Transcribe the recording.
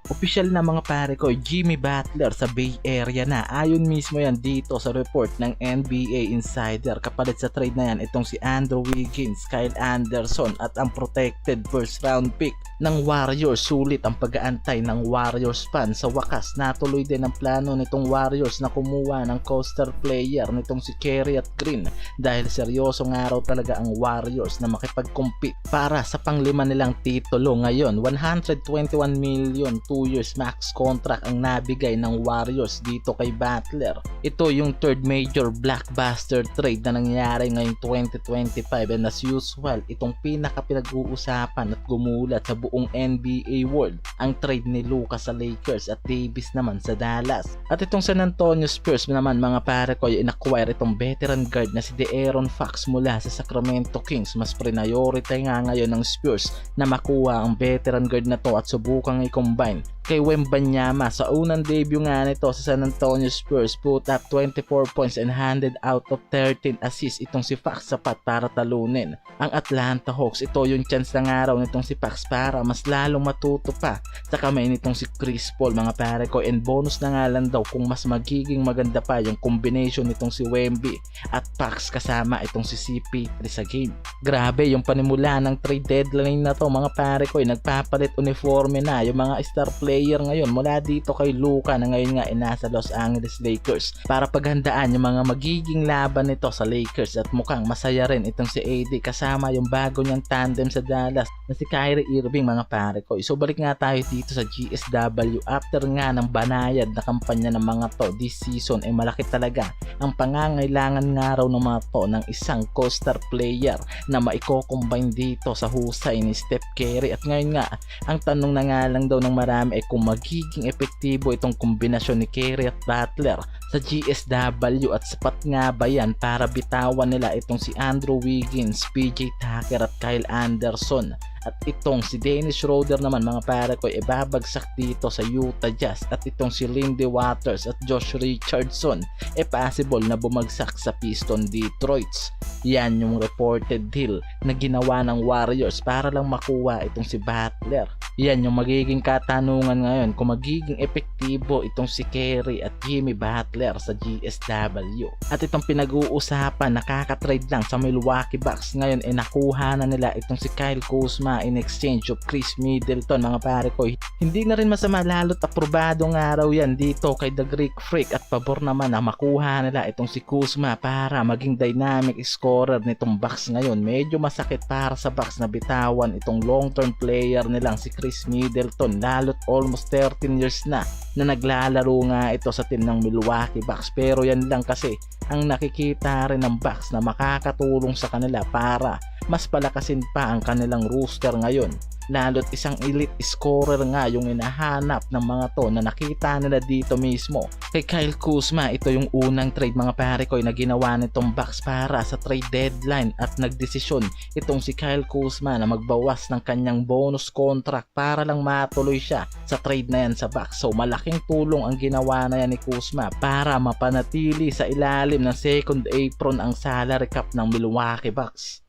Opisyal na mga pare ko, Jimmy Butler sa Bay Area na. Ayon mismo yan dito sa report ng NBA Insider. Kapalit sa trade na yan, itong si Andrew Wiggins, Kyle Anderson at ang protected first round pick ng Warriors. Sulit ang pag-aantay ng Warriors fan. Sa wakas, natuloy din ang plano nitong Warriors na kumuha ng co-star player nitong si Kerriot Green dahil seryosong araw talaga ang Warriors na makipag-compete para sa panglima nilang titulo ngayon. 121 million 2 years max contract ang nabigay ng Warriors dito kay Butler. Ito yung third major blockbuster trade na nangyari ngayong 2025 and as usual, itong pinaka pinag-uusapan at gumulat sa buong NBA world ang trade ni Luka sa Lakers at Davis naman sa Dallas. At itong San Antonio Spurs naman mga pare ko, in-acquire itong veteran guard na si De'Aaron Fox mula sa Sacramento Kings. Mas priority nga ngayon ng Spurs na makuha ang veteran guard na to at subukang i-combine kay Wembanyama. Sa unang debut nga nito sa San Antonio Spurs, put up 24 points and handed out of 13 assists itong si Fox, sapat para talunin ang Atlanta Hawks. Ito yung chance ng araw nitong si Fox para mas lalong matuto pa sa kamay nitong si Chris Paul mga pare ko, and bonus na nga lang daw kung mas magiging maganda pa yung combination nitong si Wemby at Fox kasama itong si CP3 sa game. Grabe yung panimula ng trade deadline na to mga pare ko, nagpapalit uniforme na yung mga star player ngayon mula dito kay Luka na ngayon nga nasa Los Angeles Lakers para paghandaan yung mga magiging laban nito sa Lakers. At mukhang masaya rin itong si AD kasama yung bago niyang tandem sa Dallas na si Kyrie Irving mga pare ko. So balik nga tayo dito sa GSW. After nga ng banayad na kampanya ng mga to this season ay malaki talaga ang pangangailangan nga raw ng mga to ng isang co-star player na maiko-combine dito sa husay ni Steph Curry. At ngayon nga ang tanong na nga lang daw ng marami ay kung magiging epektibo itong kombinasyon ni Curry at Butler sa GSW at sapat nga ba yan para bitawan nila itong si Andrew Wiggins, PJ Tucker at Kyle Anderson. At itong si Dennis Schroeder naman mga pare ko ibabagsak dito sa Utah Jazz, at itong si Lindy Waters at Josh Richardson possible na bumagsak sa Piston Detroit. Yan yung reported deal na ginawa ng Warriors para lang makuha itong si Butler. Yan yung magiging katanungan ngayon kung magiging epektibo itong si Curry at Jimmy Butler sa GSW. At itong pinag-uusapan, nakaka-trade lang sa Milwaukee Bucks ngayon nakuha na nila itong si Kyle Kuzma in exchange of Chris Middleton mga pare ko. Hindi na rin masama, lalo't aprobadong araw yan dito kay The Greek Freak at pabor naman na makuha nila itong si Kuzma para maging dynamic scorer nitong Bucks ngayon. Medyo masakit para sa Bucks na bitawan itong long-term player nilang si Chris Middleton, lalo't almost 13 years na naglalaro nga ito sa team ng Milwaukee Bucks. Pero yan lang kasi ang nakikita rin ng Bucks na makakatulong sa kanila para mas palakasin pa ang kanilang roster ngayon. Lalo't isang elite scorer nga yung hinahanap ng mga to na nakita nila dito mismo kay Kyle Kuzma. Ito yung unang trade mga pare ko na ginawa nitong Bucks para sa trade deadline at nagdesisyon itong si Kyle Kuzma na magbawas ng kanyang bonus contract para lang matuloy siya sa trade na yan sa Bucks. So malaking tulong ang ginawa na yan ni Kuzma para mapanatili sa ilalim ng second apron ang salary cap ng Milwaukee Bucks.